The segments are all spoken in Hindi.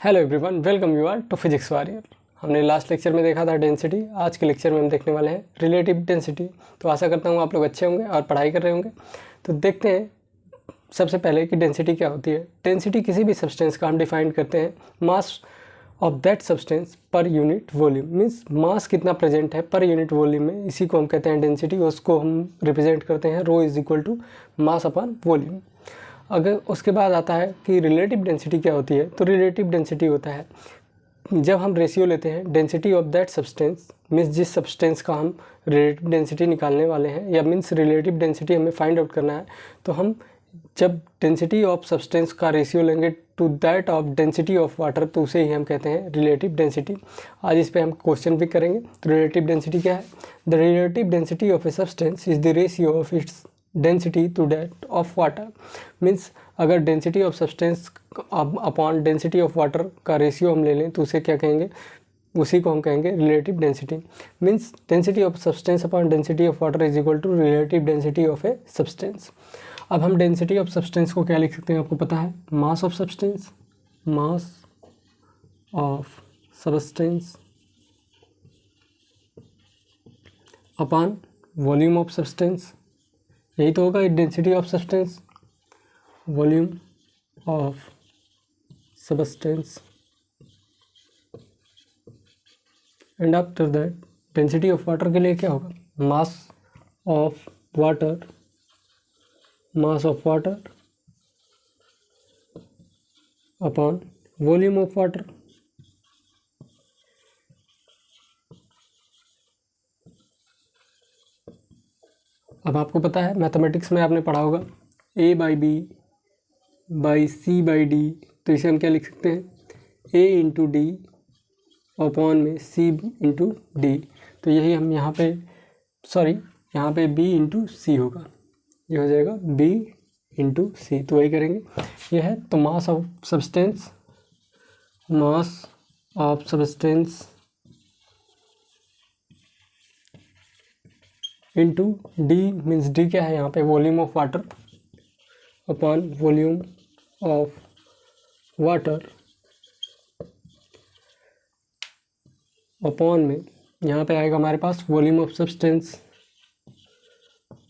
Hello everyone, welcome you are to physics warrior. हमने लास्ट लेक्चर में देखा था डेंसिटी। आज के लेक्चर में हम देखने वाले हैं रिलेटिव डेंसिटी। तो आशा करता हूँ आप लोग अच्छे होंगे और पढ़ाई कर रहे होंगे। तो देखते हैं सबसे पहले कि डेंसिटी क्या होती है। डेंसिटी किसी भी सब्सटेंस का हम डिफाइन करते हैं mass of that substance per unit volume. Means mass कितना प्रेजेंट है पर यूनिट वॉल्यूम में, इसी को हम कहते हैं डेंसिटी। उसको हम रिप्रेजेंट करते हैं rho is equal to mass upon volume. अगर उसके बाद आता है कि रिलेटिव डेंसिटी क्या होती है। तो रिलेटिव डेंसिटी होता है जब हम रेशियो लेते हैं density of that substance, means जिस सब्सटेंस का हम रिलेटिव डेंसिटी निकालने वाले हैं, या मीन्स रिलेटिव डेंसिटी हमें फाइंड आउट करना है, तो हम जब डेंसिटी ऑफ सब्सटेंस का रेशियो लेंगे to that of density of water, तो उसे ही हम कहते हैं रिलेटिव डेंसिटी। आज इस पे हम क्वेश्चन भी करेंगे। तो रिलेटिव डेंसिटी क्या है? The relative density of a substance is the ratio of its density to that of water. Means अगर density of substance upon density of water का रेशियो हम ले लें तो उसे क्या कहेंगे? उसी को हम कहेंगे relative density. Means density of substance upon density of water is equal to relative density of a substance. अब हम डेंसिटी ऑफ सब्सटेंस को क्या लिख सकते हैं? आपको पता है, मास of substance, mass of substance upon volume of substance. यही तो होगा density of substance, volume of substance. And after that density of water के लिए क्या होगा? मास of water, mass of water upon volume of water. अब आपको पता है मैथमेटिक्स में आपने पढ़ा होगा a by B by C by D. तो इसे हम क्या लिख सकते हैं? a इंटू डी अपॉन में c इंटू डी। तो यही हम यहाँ पे यहाँ पे b इंटू सी होगा। ये हो जाएगा b इंटू सी। तो वही करेंगे, यह है। तो mass of substance, mass of substance into D, means D क्या है यहाँ पे? Volume of water upon volume of water upon में यहाँ पे आएगा हमारे पास volume of substance,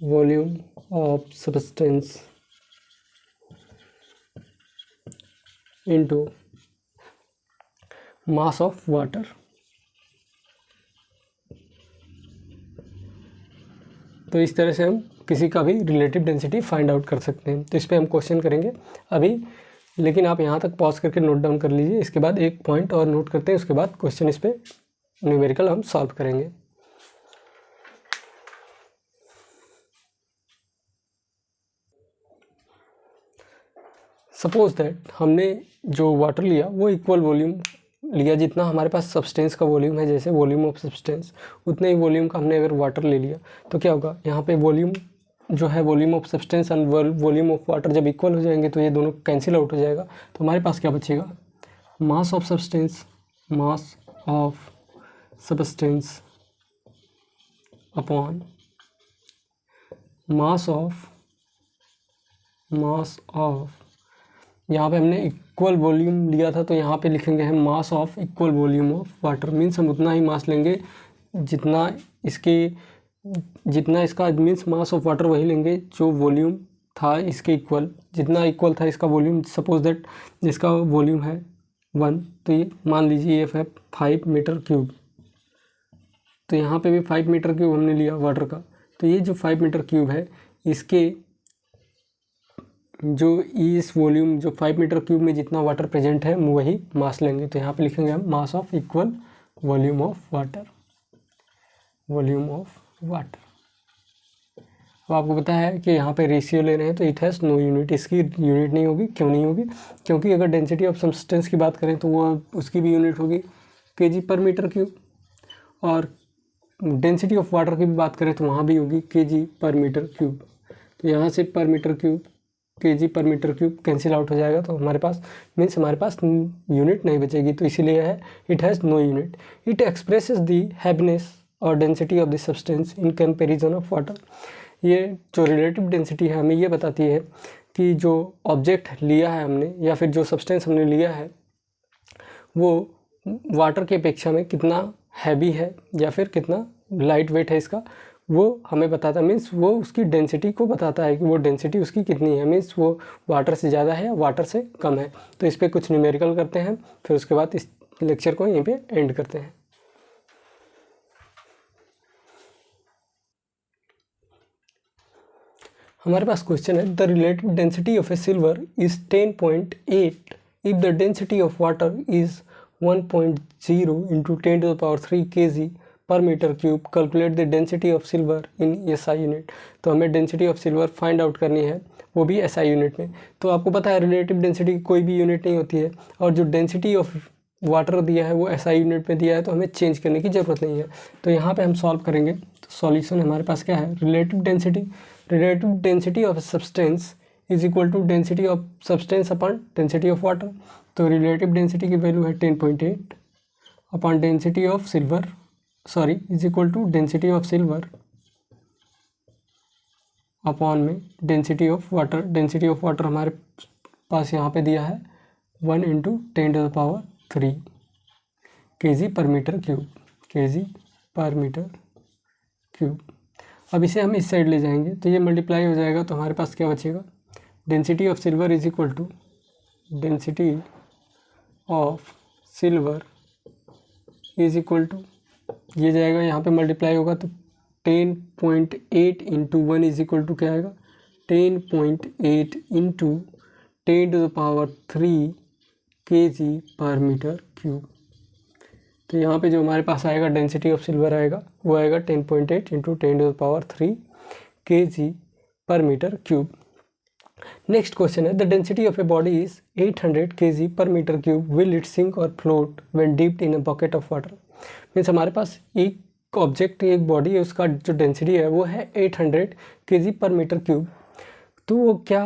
volume of substance into mass of water. तो इस तरह से हम किसी का भी रिलेटिव डेंसिटी फाइंड आउट कर सकते हैं। तो इस पर हम क्वेश्चन करेंगे अभी, लेकिन आप यहाँ तक पॉज करके नोट डाउन कर लीजिए। इसके बाद एक पॉइंट और नोट करते हैं, उसके बाद क्वेश्चन इस पर न्यूमेरिकल हम सॉल्व करेंगे। सपोज दैट हमने जो वाटर लिया वो इक्वल वॉल्यूम लिया, जितना हमारे पास सब्सटेंस का वॉल्यूम है, जैसे वॉल्यूम ऑफ सब्सटेंस, उतने ही वॉल्यूम का हमने अगर वाटर ले लिया तो क्या होगा? यहाँ पे वॉल्यूम जो है, volume of substance and volume of water जब इक्वल हो जाएंगे तो ये दोनों कैंसिल आउट हो जाएगा। तो हमारे पास क्या बचेगा? मास of substance, mass of substance upon mass of यहाँ पे हमने इक्वल वॉल्यूम लिया था, तो यहाँ पे लिखेंगे हम mass of equal volume of water. Means हम उतना ही मास लेंगे जितना इसका मीन्स मास ऑफ वाटर वही लेंगे जो वॉल्यूम था इसके इक्वल, जितना इक्वल था इसका वॉल्यूम। सपोज दैट जिसका वॉल्यूम है 1, तो ये मान लीजिए ये है 5 मीटर क्यूब। तो यहाँ पे भी 5 मीटर क्यूब हमने लिया वाटर का। तो ये जो 5 मीटर क्यूब है, इसके जो इस वॉल्यूम जो 5 मीटर क्यूब में जितना वाटर प्रेजेंट है वही मास लेंगे। तो यहाँ पे लिखेंगे हम mass of equal volume of water, volume of water. अब आपको पता है कि यहाँ पे रेशियो ले रहे हैं तो इट हैज़ नो यूनिट। इसकी यूनिट नहीं होगी। क्यों नहीं होगी? क्योंकि अगर डेंसिटी ऑफ सब्सटेंस की बात करें तो वो उसकी भी यूनिट होगी kg पर मीटर क्यूब, और डेंसिटी ऑफ वाटर की भी बात करें तो वहाँ भी होगी kg पर मीटर क्यूब। तो यहाँ से पर metre cube, kg per metre cube cancel out हो जाएगा। तो हमारे पास मीन्स हमारे पास यूनिट नहीं बचेगी। तो इसीलिए है it has no unit. It expresses the heaviness और density of the substance in comparison of water. ये जो रिलेटिव डेंसिटी है हमें ये बताती है कि जो ऑब्जेक्ट लिया है हमने या फिर जो सब्सटेंस हमने लिया है वो वाटर की अपेक्षा में कितना हैवी है या फिर कितना लाइट वेट है इसका, वो हमें बताता है। मीन्स वो उसकी डेंसिटी को बताता है कि वो डेंसिटी उसकी कितनी है, मीन्स वो वाटर से ज़्यादा है या वाटर से कम है। तो इस पर कुछ न्यूमेरिकल करते हैं, फिर उसके बाद इस लेक्चर को यहीं पे एंड करते हैं। हमारे पास क्वेश्चन है, the relative density of a silver is 10.8 if the density of water is 1.0 into 10⁻³ kg per metre cube, calculate the density of silver in SI unit. तो हमें density of silver find out करनी है, वो भी SI यूनिट में। तो आपको पता है रिलेटिव डेंसिटी कोई भी यूनिट नहीं होती है, और जो डेंसिटी ऑफ वाटर दिया है वो SI यूनिट में दिया है, तो हमें चेंज करने की ज़रूरत नहीं है। तो यहाँ पे हम सॉल्व करेंगे, तो सॉल्यूशन हमारे पास क्या है, relative density of substance is equal to density of substance upon density of water. तो रिलेटिव डेंसिटी की वैल्यू है 10.8 upon density of silver, sorry, is equal to density of silver upon में density of water. Density of water हमारे पास यहाँ पे दिया है 1 into 10⁻³ kg per metre cube, kg per metre cube. अब इसे हम इस साइड ले जाएंगे तो ये मल्टीप्लाई हो जाएगा, तो हमारे पास क्या बचेगा, density of silver is equal to density of silver is equal to, ये जाएगा यहाँ पे मल्टीप्लाई होगा तो 10.8 इंटू 1 इज इक्वल टू क्या आएगा, 10.8 into 10⁻³ kg per metre cube. तो यहाँ पे जो हमारे पास आएगा डेंसिटी ऑफ सिल्वर आएगा वो आएगा 10.8 into 10⁻³ kg per metre cube. Next question है, the density of a body is 800 kg per metre cube, will it sink और float when dipped in a bucket of water. Means हमारे पास एक ऑब्जेक्ट, एक बॉडी है, उसका जो डेंसिटी है वो है 800 kg पर मीटर क्यूब। तो वो क्या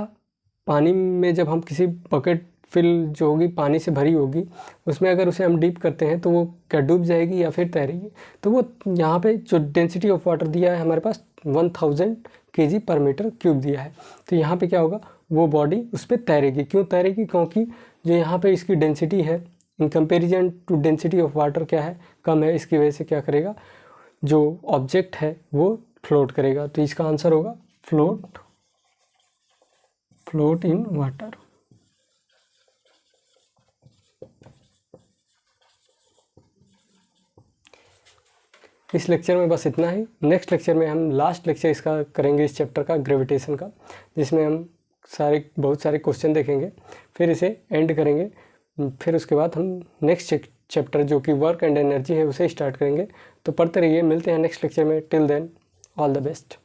पानी में, जब हम किसी बकेट फिल जो होगी पानी से भरी होगी, उसमें अगर उसे हम डीप करते हैं तो वो क्या डूब जाएगी या फिर तैरेगी। तो वो यहाँ पे जो डेंसिटी ऑफ वाटर दिया है हमारे पास 1000 kg पर मीटर क्यूब दिया है। तो यहाँ पे क्या होगा, वो बॉडी उस पर तैरेगी। क्यों तैरेगी, क्योंकि जो यहाँ पे इसकी डेंसिटी है in comparison to density of water क्या है, कम है। इसकी वजह से क्या करेगा, जो ऑब्जेक्ट है वो फ्लोट करेगा। तो इसका आंसर होगा फ्लोट इन वाटर। इस लेक्चर में बस इतना ही। नेक्स्ट लेक्चर में हम लास्ट लेक्चर इसका करेंगे, इस चैप्टर का, ग्रेविटेशन का, जिसमें हम बहुत सारे क्वेश्चन देखेंगे, फिर इसे एंड करेंगे। फिर उसके बाद हम नेक्स्ट चैप्टर जो कि वर्क एंड एनर्जी है उसे स्टार्ट करेंगे। तो पढ़ते रहिए, मिलते हैं नेक्स्ट लेक्चर में। Till then all the best.